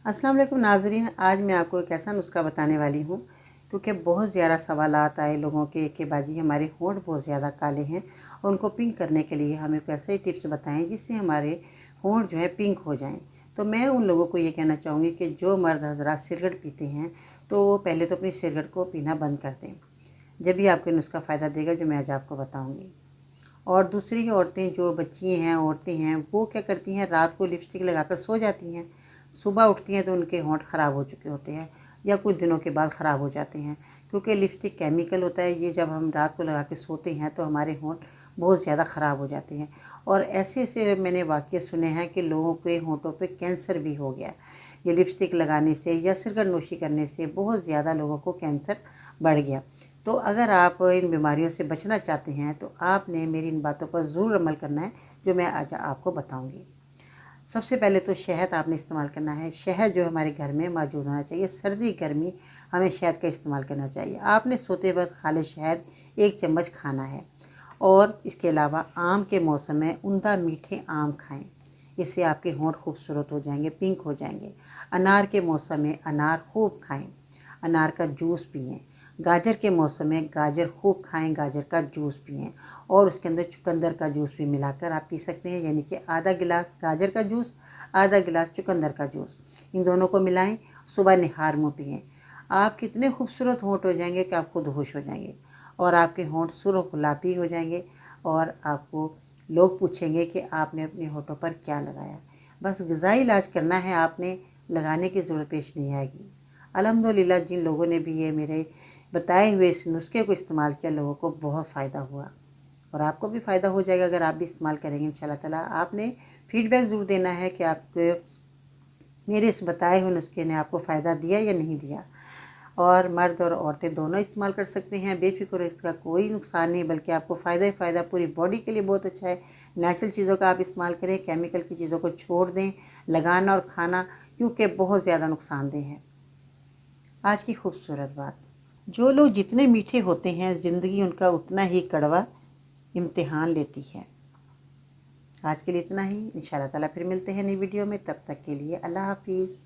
अस्सलाम वालेकुम नाज़रीन, आज मैं आपको एक ऐसा नुस्खा बताने वाली हूँ क्योंकि बहुत ज़्यादा सवालात आए लोगों के कि बाजी हमारे होंठ बहुत ज़्यादा काले हैं और उनको पिंक करने के लिए हमें कैसे टिप्स बताएं जिससे हमारे होंठ जो है पिंक हो जाएं। तो मैं उन लोगों को ये कहना चाहूँगी कि जो मर्द हज़रात सिगरेट पीते हैं तो वो पहले तो अपनी सिगरेट को पीना बंद कर दें, जब भी आपको नुस्खा फ़ायदा देगा जो मैं आज आपको बताऊँगी। और दूसरी औरतें जो बच्ची हैं औरतें हैं वो क्या करती हैं, रात को लिपस्टिक लगाकर सो जाती हैं, सुबह उठती हैं तो उनके होंठ ख़राब हो चुके होते हैं या कुछ दिनों के बाद ख़राब हो जाते हैं, क्योंकि लिपस्टिक केमिकल होता है। ये जब हम रात को लगा के सोते हैं तो हमारे होंठ बहुत ज़्यादा ख़राब हो जाते हैं। और ऐसे ऐसे मैंने वाक़ये सुने हैं कि लोगों के होंठों पे कैंसर भी हो गया ये लिपस्टिक लगाने से या सिगरेट नोशी करने से बहुत ज़्यादा लोगों को कैंसर बढ़ गया। तो अगर आप इन बीमारियों से बचना चाहते हैं तो आपने मेरी इन बातों पर ज़रूर अमल करना है जो मैं आज आपको बताऊंगी। सबसे पहले तो शहद आपने इस्तेमाल करना है। शहद जो हमारे घर में मौजूद होना चाहिए, सर्दी गर्मी हमें शहद का इस्तेमाल करना चाहिए। आपने सोते वक्त खाली शहद 1 चम्मच खाना है। और इसके अलावा आम के मौसम में उम्दा मीठे आम खाएं, इससे आपके होंठ खूबसूरत हो जाएंगे, पिंक हो जाएंगे। अनार के मौसम में अनार खूब खाएं, अनार का जूस पिएं। गाजर के मौसम में गाजर खूब खाएं, गाजर का जूस पिएं। और उसके अंदर चुकंदर का जूस भी मिलाकर आप पी सकते हैं, यानी कि आधा गिलास गाजर का जूस, आधा गिलास चुकंदर का जूस, इन दोनों को मिलाएं। सुबह निहार मुँह पिएं। आप कितने खूबसूरत होंठ हो जाएंगे कि आप खुद होश हो जाएंगे और आपके होंठ सुर्ख गुलाबी हो जाएंगे और आपको लोग पूछेंगे कि आपने अपने होठों पर क्या लगाया। बस ग़िज़ाई इलाज करना है, आपने लगाने की ज़रूरत पेश नहीं आएगी। अल्हम्दुलिल्लाह जिन लोगों ने भी ये मेरे बताए हुए इस नुस्खे को इस्तेमाल किया, लोगों को बहुत फ़ायदा हुआ और आपको भी फ़ायदा हो जाएगा अगर आप भी इस्तेमाल करेंगे इंशाल्लाह ताला। आपने फ़ीडबैक ज़रूर देना है कि आपके मेरे इस बताए हुए नुस्खे ने आपको फ़ायदा दिया या नहीं दिया। और मर्द और औरतें दोनों इस्तेमाल कर सकते हैं, बेफिक्र, इसका कोई नुकसान नहीं बल्कि आपको फ़ायदा ही फ़ायदा, पूरी बॉडी के लिए बहुत अच्छा है। नेचुरल चीज़ों का आप इस्तेमाल करें, केमिकल की चीज़ों को छोड़ दें लगाना और खाना, क्योंकि बहुत ज़्यादा नुकसानदेह है। आज की खूबसूरत बात, जो लोग जितने मीठे होते हैं ज़िंदगी उनका उतना ही कड़वा इम्तिहान लेती है। आज के लिए इतना ही, इंशाल्लाह ताला फिर मिलते हैं नई वीडियो में। तब तक के लिए अल्लाह हाफिज़।